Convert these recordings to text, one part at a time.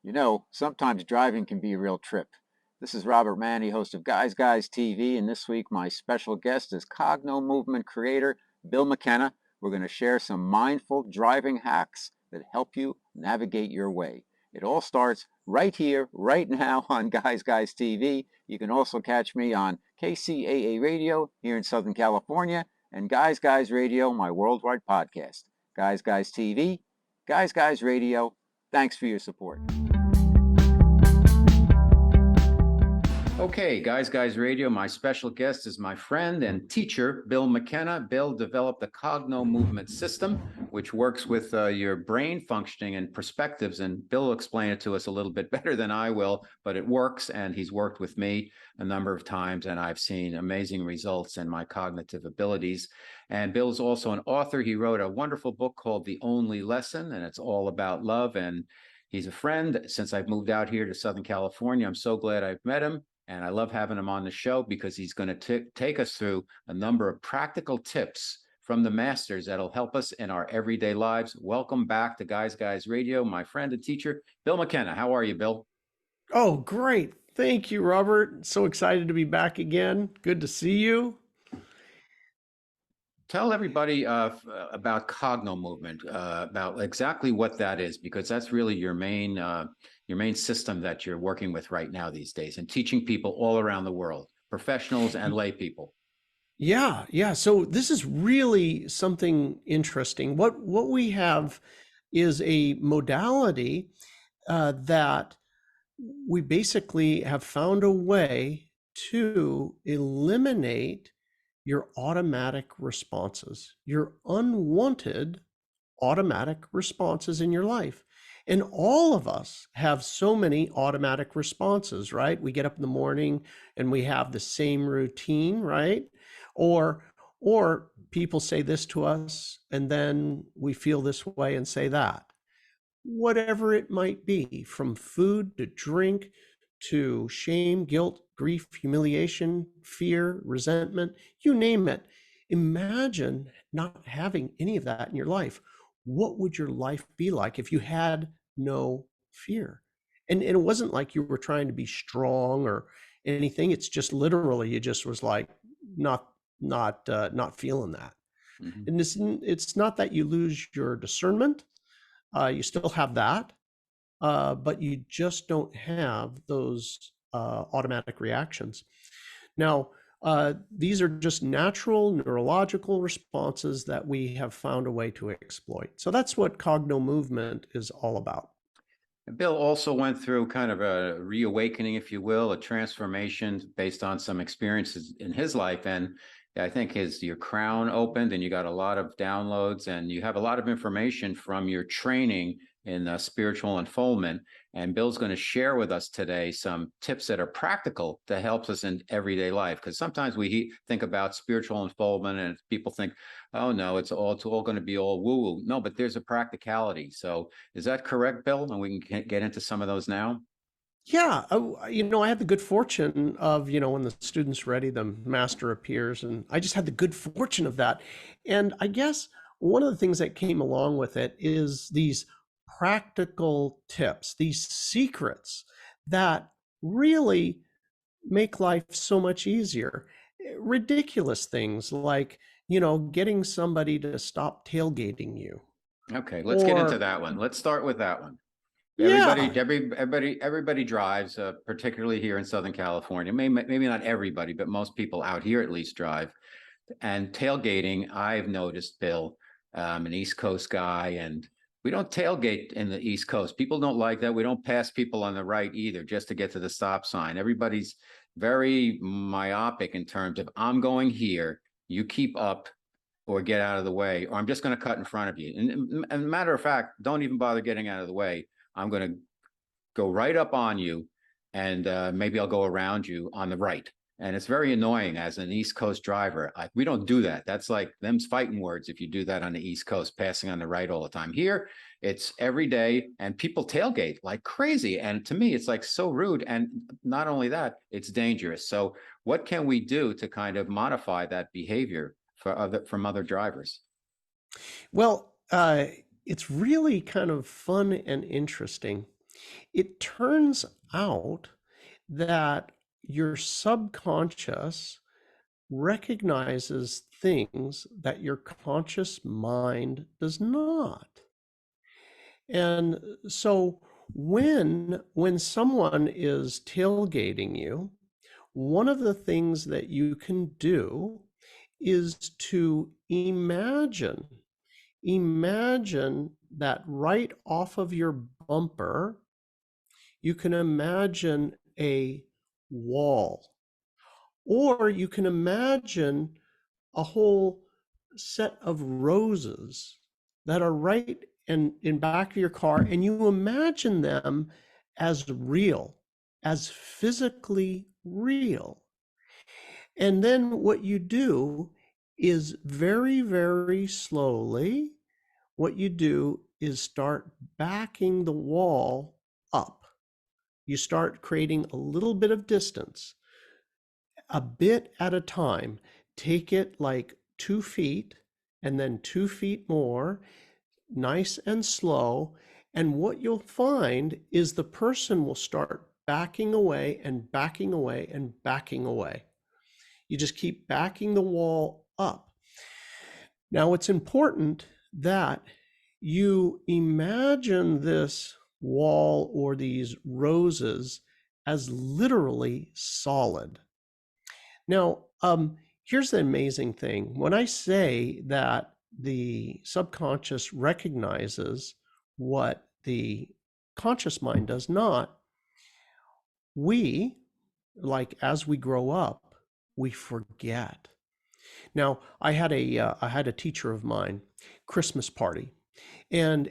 You know, sometimes driving can be a real trip. This is Robert Manni, host of Guys TV, and this week my special guest is Cognomovement creator Bill McKenna. We're going to share some mindful driving hacks that help you navigate your way. It all starts right here, right now on Guys TV. You can also catch me on KCAA Radio here in Southern California and Guys Radio, my worldwide podcast. Guys TV, Guys Radio. Thanks for your support. Okay, Guys Radio, my special guest is my friend and teacher, Bill McKenna. Bill developed the Cognomovement System, which works with your brain functioning and perspectives. And Bill will explain it to us a little bit better than I will, but it works. And he's worked with me a number of times, and I've seen amazing results in my cognitive abilities. And Bill's also an author. He wrote a wonderful book called The Only Lesson, and it's all about love. And he's a friend since I've moved out here to Southern California. I'm so glad I've met him. And I love having him on the show because he's going to take us through a number of practical tips from the masters that'll help us in our everyday lives. Welcome back to Guys Radio, my friend and teacher, Bill McKenna. How are you, Bill? Oh, great. Thank you, Robert. So excited to be back again. Good to see you. Tell everybody about Cognomovement, about exactly what that is, because that's really your main system that you're working with right now these days and teaching people all around the world, professionals and lay people. Yeah. So this is really something interesting. What we have is a modality that we basically have found a way to eliminate your automatic responses, your unwanted automatic responses in your life. And all of us have so many automatic responses, right? We get up in the morning and we have the same routine, right? Or people say this to us and then we feel this way and say that. Whatever it might be, from food to drink to shame, guilt, grief, humiliation, fear, resentment, you name it. Imagine not having any of that in your life. What would your life be like if you had no fear? And it wasn't like you were trying to be strong or anything. It's just literally you just was like not feeling that. Mm-hmm. And it's not that you lose your discernment. You still have that, but you just don't have those automatic reactions. Now, these are just natural neurological responses that we have found a way to exploit. So that's what Cognomovement is all about. And Bill also went through kind of a reawakening, if you will, a transformation based on some experiences in his life. And I think your crown opened and you got a lot of downloads and you have a lot of information from your training in spiritual unfoldment. And Bill's going to share with us today some tips that are practical to help us in everyday life. Because sometimes we think about spiritual unfoldment and people think, oh no, it's all going to be all woo-woo. No, but there's a practicality. So is that correct, Bill? And we can get into some of those now. Yeah, I had the good fortune of, when the student's ready, the master appears, and I just had the good fortune of that. And I guess one of the things that came along with it is these practical tips, these secrets that really make life so much easier. Ridiculous things like, getting somebody to stop tailgating you. Okay, let's get into that one. Let's start with that one. Everybody drives, particularly here in Southern California. Maybe not everybody, but most people out here at least drive. And tailgating, I've noticed, Bill, an East Coast guy, and we don't tailgate in the East Coast. People don't like that. We don't pass people on the right either, just to get to the stop sign. Everybody's very myopic in terms of, I'm going here, you keep up or get out of the way, or I'm just going to cut in front of you. And matter of fact, don't even bother getting out of the way. I'm going to go right up on you, and maybe I'll go around you on the right. And it's very annoying as an East Coast driver. We don't do that. That's like them's fighting words if you do that on the East Coast, passing on the right all the time. Here, it's every day, and people tailgate like crazy. And to me, it's like so rude. And not only that, it's dangerous. So what can we do to kind of modify that behavior from other drivers? Well, it's really kind of fun and interesting. It turns out that your subconscious recognizes things that your conscious mind does not. And so when someone is tailgating you, one of the things that you can do is to imagine that right off of your bumper, you can imagine a wall, or you can imagine a whole set of roses that are right in back of your car, and you imagine them as real, as physically real. And then what you do is very, very slowly, what you do is start backing the wall up. You start creating a little bit of distance, a bit at a time. Take it like 2 feet and then 2 feet more, nice and slow. And what you'll find is the person will start backing away and backing away and backing away. You just keep backing the wall up. Now, it's important that you imagine this wall or these roses as literally solid. Now, here's the amazing thing. When I say that the subconscious recognizes what the conscious mind does not, we, like as we grow up, we forget. Now, I had a teacher of mine, Christmas party, and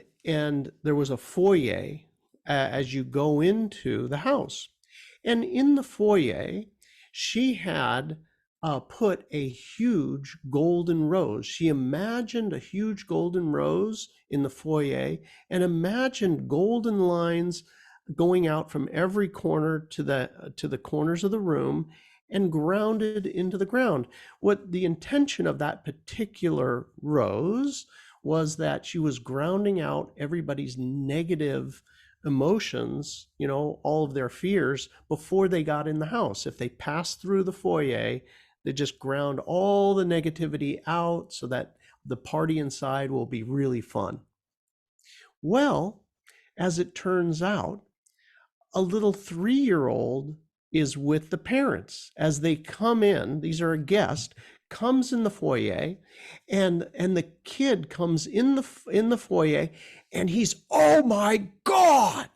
there was a foyer as you go into the house, and in the foyer, she had put a huge golden rose. She imagined a huge golden rose in the foyer and imagined golden lines going out from every corner to the corners of the room and grounded into the ground. What the intention of that particular rose was that she was grounding out everybody's negative emotions, all of their fears before they got in the house. If they passed through the foyer, they just ground all the negativity out so that the party inside will be really fun. Well, as it turns out, a little 3-year-old is with the parents as they come in. These are a guest, comes in the foyer, and the kid comes in the foyer, and he's, oh my God,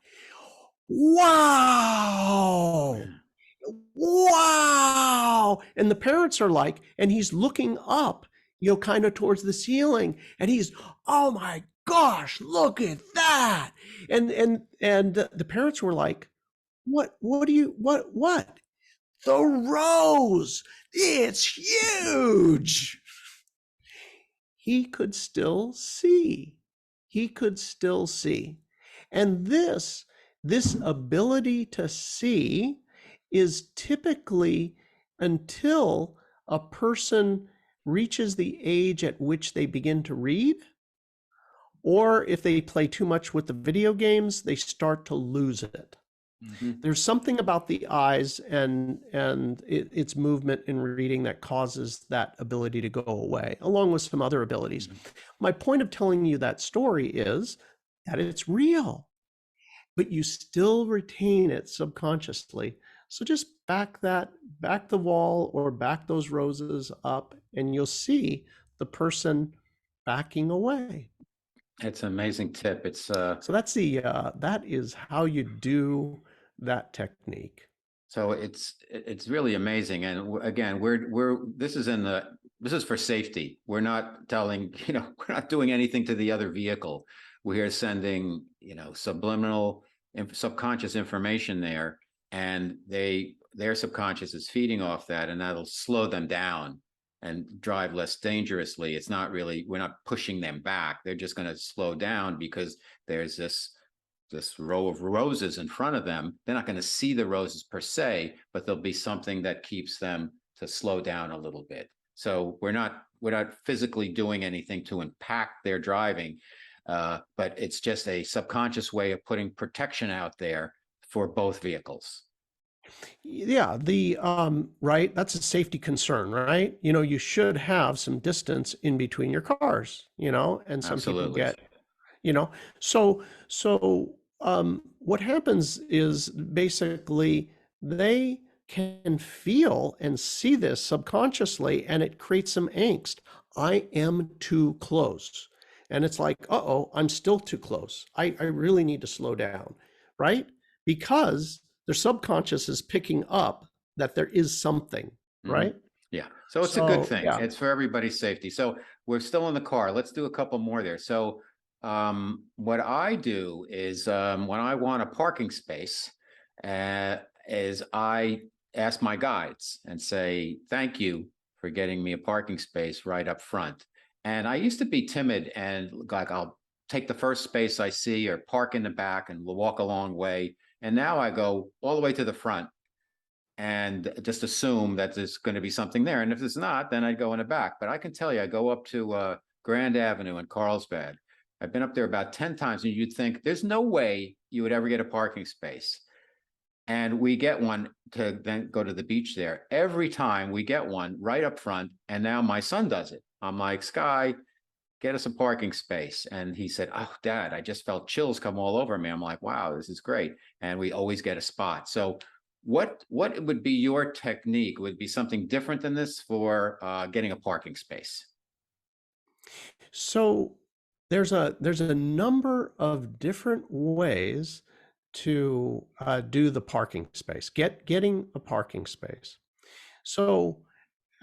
wow, wow. And the parents are like, and he's looking up, kind of towards the ceiling, and he's, oh my gosh, look at that. And the parents were like, what do you, what? The rose, it's huge. He could still see. He could still see. And this ability to see is typically until a person reaches the age at which they begin to read, or if they play too much with the video games, they start to lose it. Mm-hmm. There's something about the eyes and its movement in reading that causes that ability to go away, along with some other abilities. Mm-hmm. My point of telling you that story is that it's real, but you still retain it subconsciously. So just back the wall or back those roses up, and you'll see the person backing away. It's an amazing tip. It's so that's that is how you do that technique. So it's really amazing. And again, this is for safety. We're not telling, we're not doing anything to the other vehicle. We're sending, subliminal, subconscious information there, and their subconscious is feeding off that, and that'll slow them down and drive less dangerously. It's not really, we're not pushing them back. They're just going to slow down because there's this row of roses in front of them. They're not going to see the roses per se, but there'll be something that keeps them to slow down a little bit. So we're not physically doing anything to impact their driving. but it's just a subconscious way of putting protection out there for both vehicles. Yeah, right, that's a safety concern, right? You should have some distance in between your cars, and some people Absolutely. get, you know, so what happens is basically they can feel and see this subconsciously, and it creates some angst. I am too close. And it's like, uh-oh, I'm still too close. I really need to slow down, right? Because their subconscious is picking up that there is something, right? Yeah. So it's a good thing. Yeah. It's for everybody's safety. So we're still in the car. Let's do a couple more there. So what I do is when I want a parking space, is I ask my guides and say, thank you for getting me a parking space right up front. And I used to be timid and like I'll take the first space I see or park in the back and we'll walk a long way. And now I go all the way to the front and just assume that there's going to be something there. And if there's not, then I'd go in the back. But I can tell you, I go up to Grand Avenue in Carlsbad. I've been up there about 10 times, and you'd think there's no way you would ever get a parking space. And we get one to then go to the beach there. Every time we get one right up front, and now my son does it. I'm like, Sky, get us a parking space. And he said, oh, Dad, I just felt chills come all over me. I'm like, wow, this is great. And we always get a spot. So what would be your technique? Would be something different than this for getting a parking space? So there's a number of different ways to do the parking space, getting a parking space. So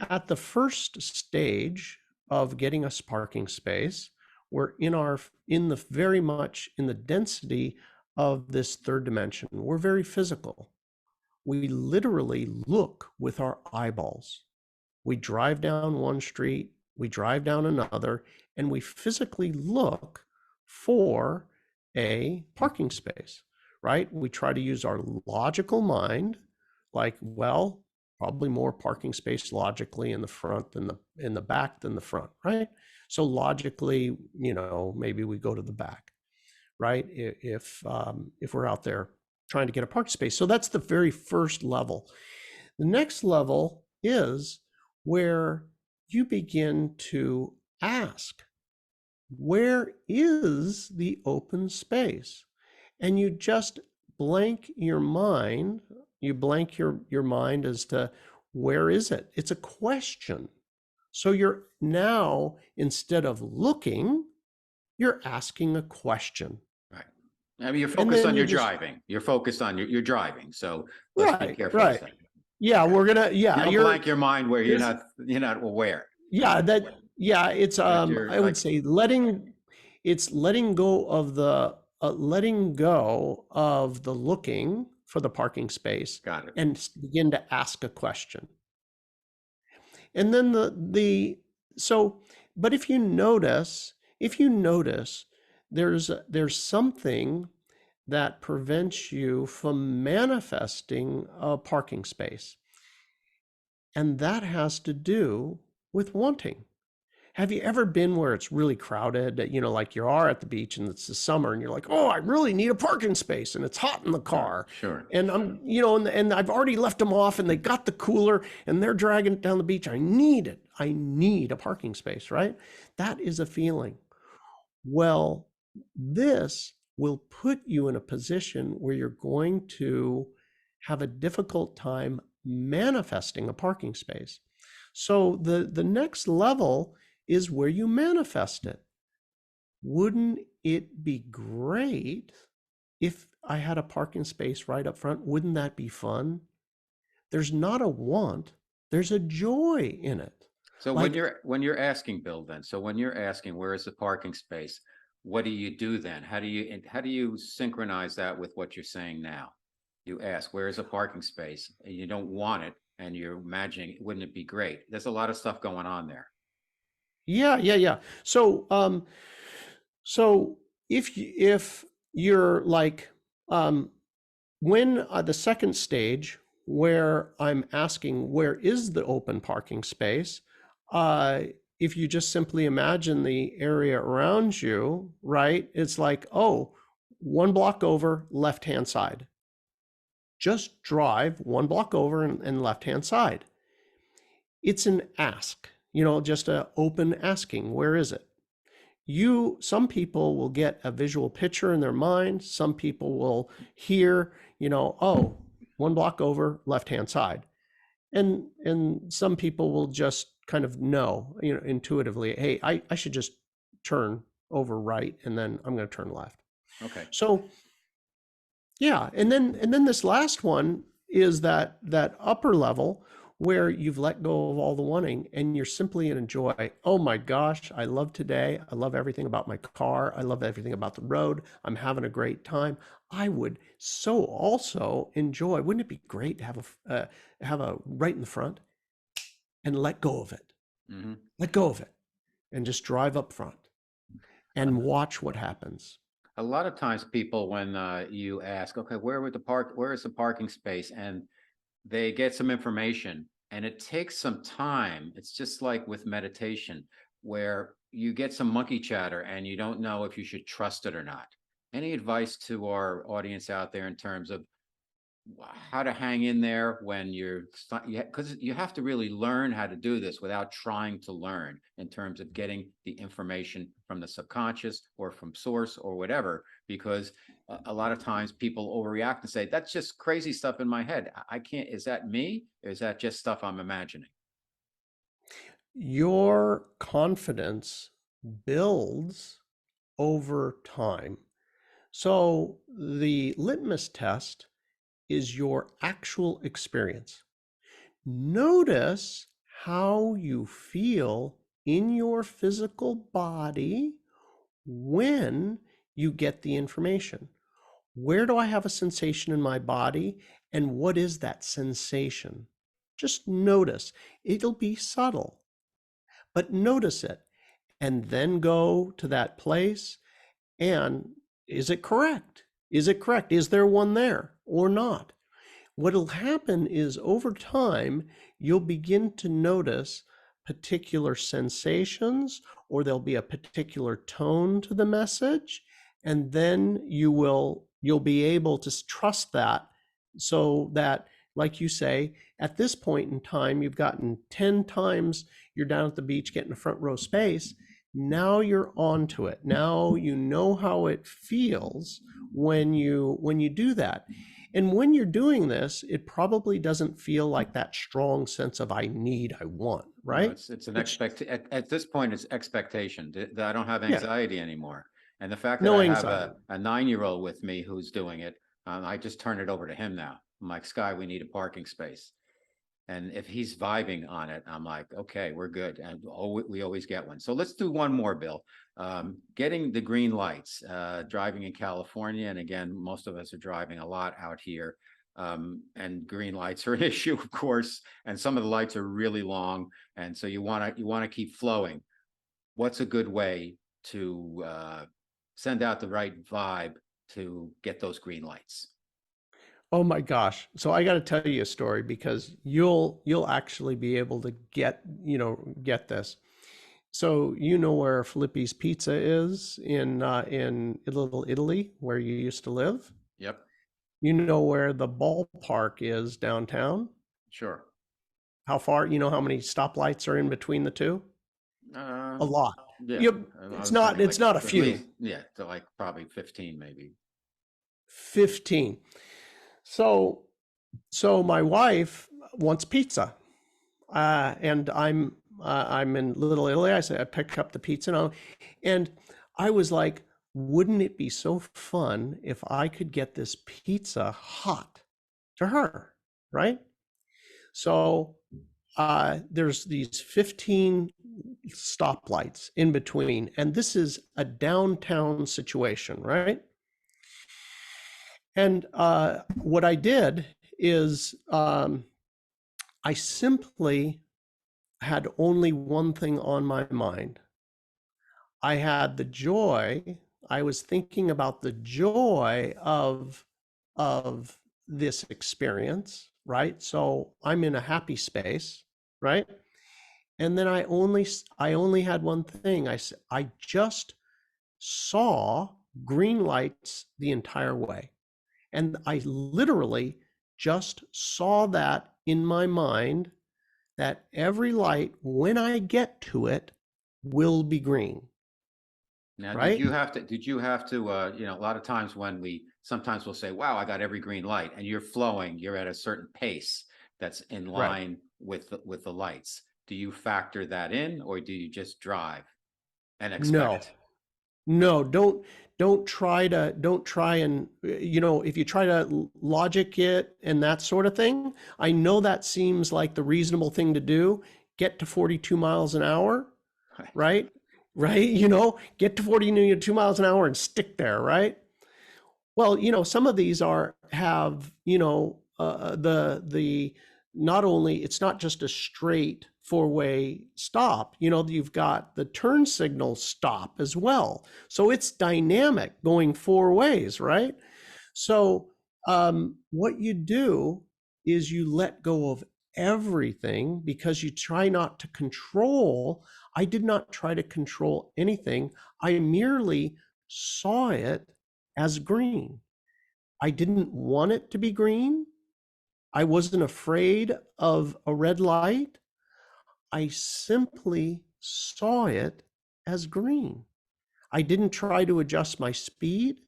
at the first stage of getting us parking space, we're in the very much in the density of this third dimension. We're very physical. We literally look with our eyeballs. We drive down one street, we drive down another, and we physically look for a parking space, right? We try to use our logical mind, like, well, probably more parking space logically in the front than in the back than the front, right? So logically, maybe we go to the back, right? If we're out there trying to get a parking space. So that's the very first level. The next level is where you begin to ask, where is the open space? And you just blank your mind. You blank your mind as to where is it? It's a question. So you're now, instead of looking, you're asking a question. Right. I mean, you're focused on your driving. You're focused on your driving. So let's be careful. Right. Yeah, okay. We're gonna. Yeah, you don't blank your mind where you're not aware. Yeah, it's I would say letting go of the looking for the parking space. Got it. And begin to ask a question. And then but if you notice there's something that prevents you from manifesting a parking space. And that has to do with wanting. Have you ever been where it's really crowded, like you are at the beach and it's the summer and you're like, oh, I really need a parking space and it's hot in the car. Sure. And I'm, and I've already left them off and they got the cooler and they're dragging it down the beach. I need it. I need a parking space, right? That is a feeling. Well, this will put you in a position where you're going to have a difficult time manifesting a parking space. So the next level is where you manifest it. Wouldn't it be great if I had a parking space right up front? Wouldn't that be fun? There's not a want, there's a joy in it. So when you're asking, Bill, then, so when you're asking where is the parking space, what do you do then? How do you synchronize that with what you're saying now? You ask, where is a parking space? And you don't want it, and you're imagining, wouldn't it be great? There's a lot of stuff going on there. Yeah. So if you're like, when the second stage where I'm asking where is the open parking space, if you just simply imagine the area around you, right? It's like, oh, 1 block over, left-hand side. Just drive 1 block over and left-hand side. It's an ask, just a open asking. Where is it? Some people will get a visual picture in their mind. Some people will hear, oh, 1 block over, left-hand side. And some people will just kind of know, intuitively, hey, I should just turn over right, and then I'm going to turn left. Okay. So yeah, and then this last one is that upper level where you've let go of all the wanting and you're simply in joy. Oh my gosh, I love today. I love everything about my car. I love everything about the road. I'm having a great time. I would so also enjoy. Wouldn't it be great to have a right in the front and let go of it? Mm-hmm. Let go of it and just drive up front and watch what happens. A lot of times people, when you ask, okay, where is the parking space? And they get some information and it takes some time. It's just like with meditation, where you get some monkey chatter and you don't know if you should trust it or not. Any advice to our audience out there in terms of how to hang in there when because you have to really learn how to do this without trying to learn, in terms of getting the information from the subconscious or from source or whatever, because a lot of times people overreact and say, that's just crazy stuff in my head. I can't, is that me? Or is that just stuff I'm imagining? Your confidence builds over time. So the litmus test is your actual experience. Notice how you feel in your physical body when you get the information. Where do I have a sensation in my body, and what is that sensation? Just notice. It'll be subtle, but notice it, and then go to that place. And is it correct? Is it correct? Is there one there or not? What'll happen is, over time, you'll begin to notice particular sensations, or there'll be a particular tone to the message, and then you'll be able to trust that, so that, like you say, at this point in time, you've gotten 10 times, you're down at the beach getting a front row space. Now you're onto it. Now you know how it feels when you do that. And when you're doing this, it probably doesn't feel like that strong sense of I want, right? No, it's an at this point, it's expectation that I don't have anxiety anymore. And the fact that No I have anxiety. a 9-year-old with me who's doing it, I just turn it over to him now. I'm like, Sky, we need a parking space. And if he's vibing on it, I'm like, okay, we're good. And we always get one. So let's do one more, Bill. Getting the green lights, driving in California. And again, most of us are driving a lot out here. And green lights are an issue, of course. And some of the lights are really long. And so you want to keep flowing. What's a good way to send out the right vibe to get those green lights? Oh my gosh. So I got to tell you a story, because you'll actually be able to get this. So where Filippi's Pizza is in Little Italy, where you used to live? Yep. You know where the ballpark is downtown? Sure. How far, how many stoplights are in between the two? Uh, A lot. yeah. I It's was thinking not a at few. least, yeah, to like probably 15, maybe. 15. So my wife wants pizza, and I'm in Little Italy. I said I picked up the pizza, and I was like, wouldn't it be so fun if I could get this pizza hot to her, right? So there's these 15 stoplights in between, and this is a downtown situation, right? And what I did is I simply had only one thing on my mind. I had the joy. I was thinking about the joy of this experience, right? So I'm in a happy space, right? And then I only had one thing. I just saw green lights the entire way. And I literally just saw that in my mind, that every light, when I get to it, will be green, Now, right? did you have to, a lot of times when sometimes we'll say, wow, I got every green light, and you're flowing, you're at a certain pace that's in Right. line with the lights. Do you factor that in, or do you just drive and No, expect? no, don't try and, if you try to logic it and that sort of thing, I know that seems like the reasonable thing to do. Get to 42 miles an hour, right? Right? Get to 42 miles an hour and stick there, right? Well, some of these have, the not only, it's not just a straight four-way stop, you've got the turn signal stop as well. So it's dynamic going four ways, right? So what you do is you let go of everything because you try not to control. I did not try to control anything. I merely saw it as green. I didn't want it to be green. I wasn't afraid of a red light. I simply saw it as green. I didn't try to adjust my speed,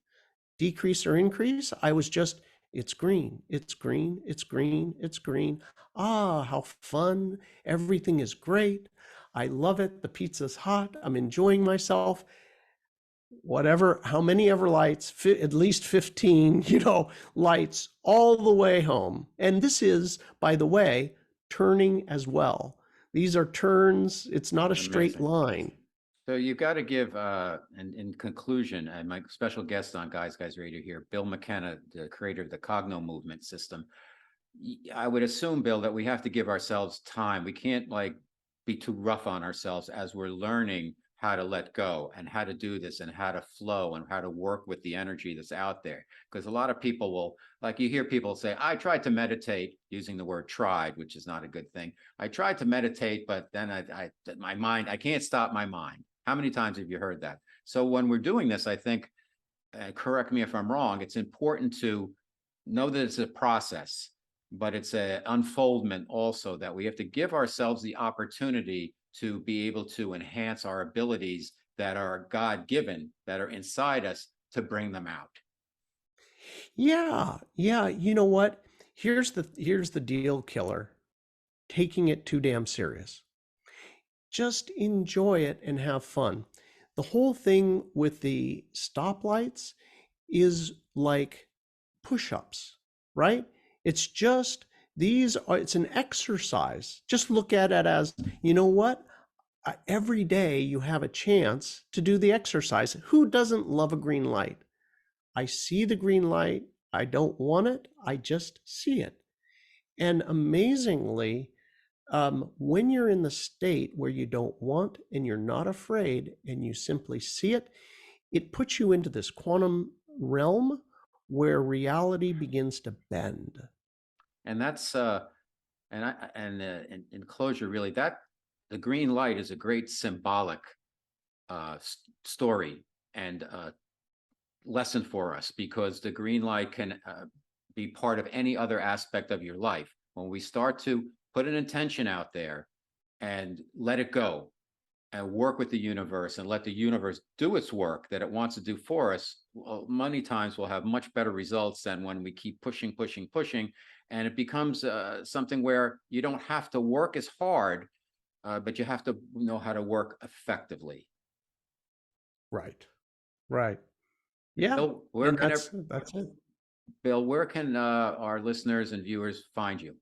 decrease or increase. I was just, it's green, it's green, it's green, it's green. Ah, how fun. Everything is great. I love it. The pizza's hot. I'm enjoying myself. Whatever, how many ever lights, at least 15, lights all the way home. And this is, by the way, turning as well. These are turns. It's not a straight Amazing. line. So you've got to give, in conclusion, and my special guest on Guys Radio here, Bill McKenna, the creator of the Cognomovement System. I would assume, Bill, that we have to give ourselves time. We can't be too rough on ourselves as we're learning how to let go and how to do this and how to flow and how to work with the energy that's out there. Because a lot of people will, you hear people say, I tried to meditate, using the word tried, which is not a good thing. I tried to meditate, but then my mind, I can't stop my mind. How many times have you heard that? So when we're doing this, I think, correct me if I'm wrong, it's important to know that it's a process, but it's an unfoldment also, that we have to give ourselves the opportunity to be able to enhance our abilities that are God-given, that are inside us, to bring them out. Yeah, yeah. You know what? Here's the deal killer. Taking it too damn serious. Just enjoy it and have fun. The whole thing with the stoplights is like push-ups, right? It's an exercise. Just look at it as, you know what? Every day you have a chance to do the exercise. Who doesn't love a green light? I see the green light. I don't want it. I just see it. And amazingly, when you're in the state where you don't want and you're not afraid and you simply see it, it puts you into this quantum realm where reality begins to bend. And that's in closure, really, that the green light is a great symbolic story and lesson for us, because the green light can be part of any other aspect of your life. When we start to put an intention out there and let it go and work with the universe and let the universe do its work that it wants to do for us, well, many times we'll have much better results than when we keep pushing, pushing, pushing. And it becomes something where you don't have to work as hard, but you have to know how to work effectively. Right. Right. Yeah. Bill, where And can that's it. Bill, where can our listeners and viewers find you?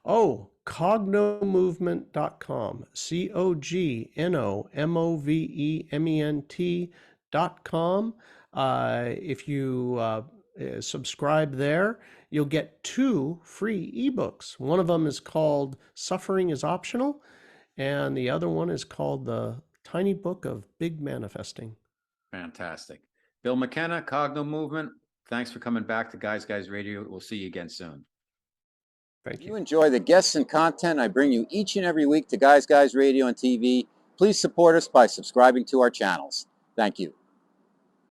Oh, cognomovement.com. cognomovement.com. If you subscribe there, you'll get 2 free ebooks. One of them is called Suffering is Optional, and the other one is called The Tiny Book of Big Manifesting. Fantastic. Bill McKenna, Cognomovement. Thanks for coming back to Guys Radio. We'll see you again soon. Thank If you. you enjoy the guests and content I bring you each and every week to Guys Radio and TV, please support us by subscribing to our channels. Thank you.